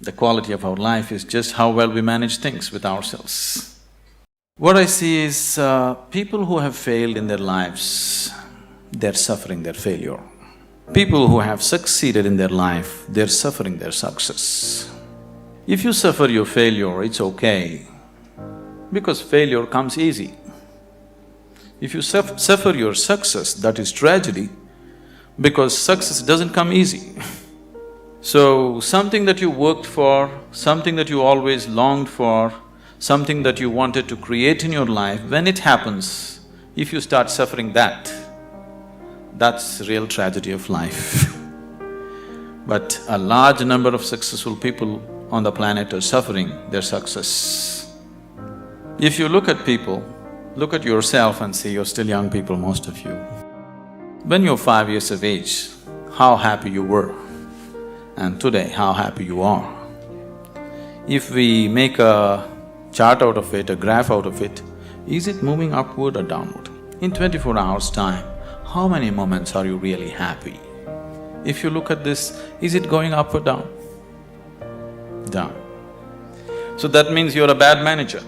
The quality of our life is just how well we manage things with ourselves. What I see is people who have failed in their lives, they're suffering their failure. People who have succeeded in their life, they're suffering their success. If you suffer your failure, it's okay, because failure comes easy. If you suffer your success, that is tragedy, because success doesn't come easy. So, something that you worked for, something that you always longed for, something that you wanted to create in your life, when it happens, if you start suffering that, that's the real tragedy of life. But a large number of successful people on the planet are suffering their success. If you look at people, look at yourself and see, you're still young people, most of you. When you're 5 years of age, how happy you were, and today, how happy you are. If we make a chart out of it, a graph out of it, is it moving upward or downward? In 24 hours' time, how many moments are you really happy? If you look at this, is it going up or down? Down. So that means you're a bad manager.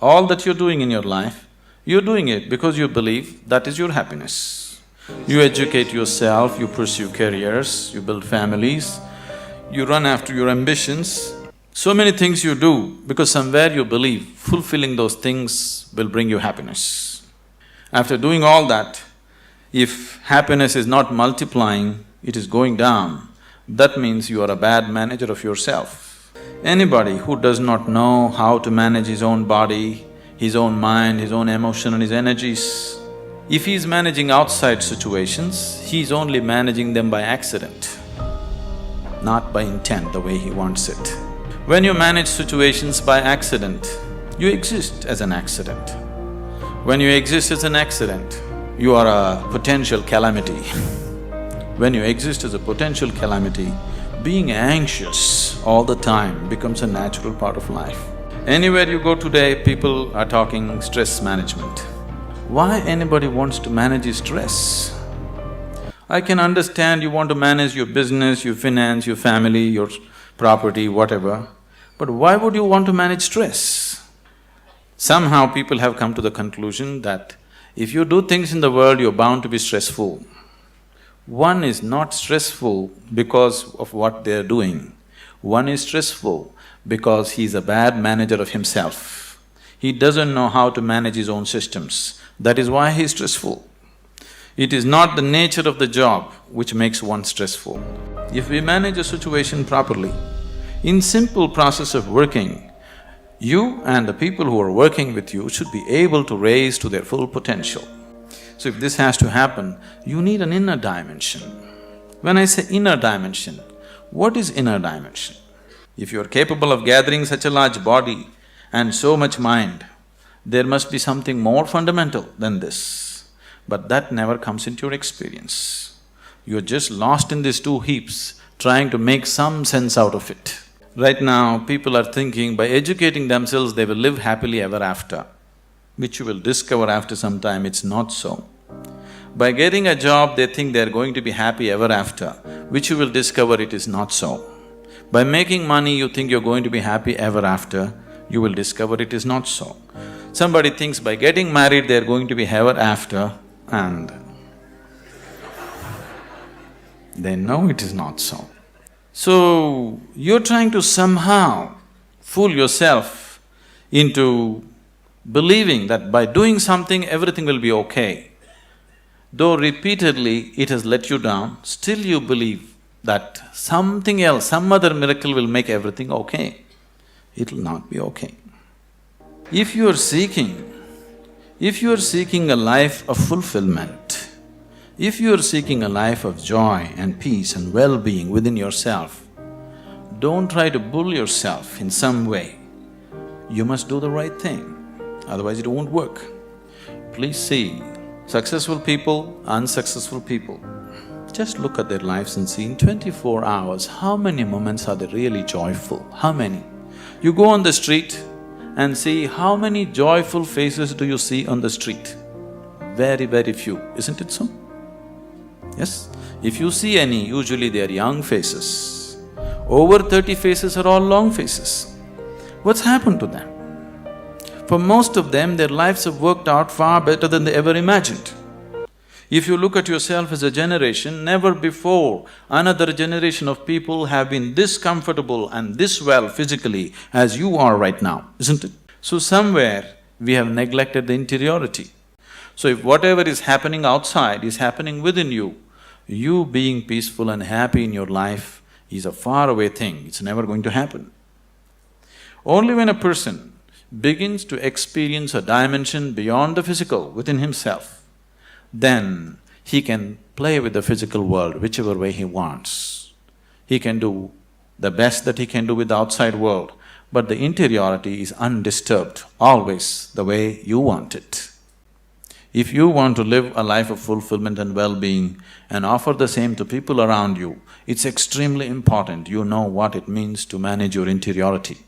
All that you're doing in your life, you're doing it because you believe that is your happiness. You educate yourself, you pursue careers, you build families, you run after your ambitions. So many things you do because somewhere you believe fulfilling those things will bring you happiness. After doing all that, if happiness is not multiplying, it is going down, that means you are a bad manager of yourself. Anybody who does not know how to manage his own body, his own mind, his own emotion and his energies, if he is managing outside situations, he is only managing them by accident, not by intent, the way he wants it. When you manage situations by accident, you exist as an accident. When you exist as an accident, you are a potential calamity. When you exist as a potential calamity, being anxious all the time becomes a natural part of life. Anywhere you go today, people are talking stress management. Why anybody wants to manage his stress? I can understand you want to manage your business, your finance, your family, your property, whatever, but why would you want to manage stress? Somehow people have come to the conclusion that if you do things in the world, you're bound to be stressful. One is not stressful because of what they're doing. One is stressful because he's a bad manager of himself. He doesn't know how to manage his own systems. That is why he's stressful. It is not the nature of the job which makes one stressful. If we manage a situation properly, in simple process of working, you and the people who are working with you should be able to raise to their full potential. So if this has to happen, you need an inner dimension. When I say inner dimension, what is inner dimension? If you are capable of gathering such a large body and so much mind, there must be something more fundamental than this. But that never comes into your experience. You're just lost in these two heaps, trying to make some sense out of it. Right now, people are thinking by educating themselves they will live happily ever after, which you will discover after some time it's not so. By getting a job, they think they're going to be happy ever after, which you will discover it is not so. By making money, you think you're going to be happy ever after, you will discover it is not so. Somebody thinks by getting married they're going to be ever after, and they know it is not so. So, you're trying to somehow fool yourself into believing that by doing something, everything will be okay. Though repeatedly it has let you down, still you believe that something else, some other miracle will make everything okay. It'll not be okay. If you are seeking a life of fulfillment, if you are seeking a life of joy and peace and well-being within yourself, don't try to bull yourself in some way. You must do the right thing, otherwise it won't work. Please see, successful people, unsuccessful people, just look at their lives and see in 24 hours, how many moments are they really joyful? How many? You go on the street and see how many joyful faces do you see on the street? Very, very few, isn't it so? Yes? If you see any, usually they are young faces. Over 30 faces are all long faces. What's happened to them? For most of them, their lives have worked out far better than they ever imagined. If you look at yourself as a generation, never before another generation of people have been this comfortable and this well physically as you are right now, isn't it? So somewhere we have neglected the interiority. So if whatever is happening outside is happening within you, you being peaceful and happy in your life is a faraway thing, it's never going to happen. Only when a person begins to experience a dimension beyond the physical within himself, then he can play with the physical world whichever way he wants. He can do the best that he can do with the outside world, but the interiority is undisturbed, always the way you want it. If you want to live a life of fulfillment and well-being and offer the same to people around you, it's extremely important you know what it means to manage your interiority.